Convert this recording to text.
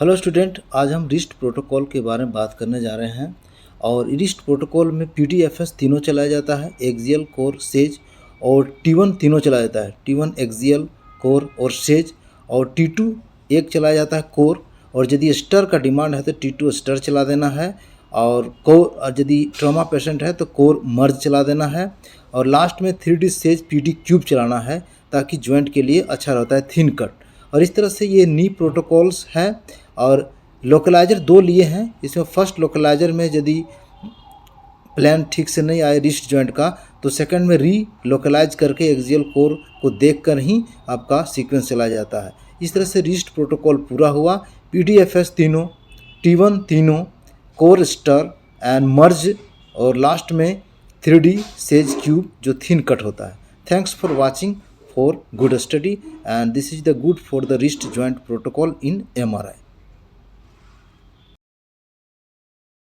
Hello student, आज हम wrist protocol के बारे में बात करने जा रहे हैं। और रिस्ट प्रोटोकॉल में PDFS तीनों चलाया जाता है, एक्सियल, कोर, सेज। और T1 तीनों चलाया जाता है, T1 एक्सियल, कोर और सेज। और T2 एक चलाया जाता है, कोर। और यदि स्टर का डिमांड है तो T2 स्टर चला देना है। और कोर यदि ट्रॉमा पेशेंट है तो कोर मर्ज चला देना है। और लास्ट में 3D सेज PD क्यूब चलाना है, ताकि जॉइंट के लिए अच्छा रहता है, थिन कट। और इस तरह से ये नी प्रोटोकॉल्स हैं। और लोकलाइजर दो लिए हैं। इसमें फर्स्ट लोकलाइजर में यदि प्लान ठीक से नहीं आए रिस्ट जॉइंट का, तो सेकंड में री लोकलाइज करके एक्सियल कोर को देखकर ही आपका सीक्वेंस चला जाता है। इस तरह से रिस्ट प्रोटोकॉल पूरा हुआ। PDFS तीनों, T1 तीनों, कोर, स्टर एंड मर्ज, और लास्ट में 3D सेज क्यूब जो थिन कट होता है। Thanks for watching for good study, and this is the good for the wrist joint protocol in MRI.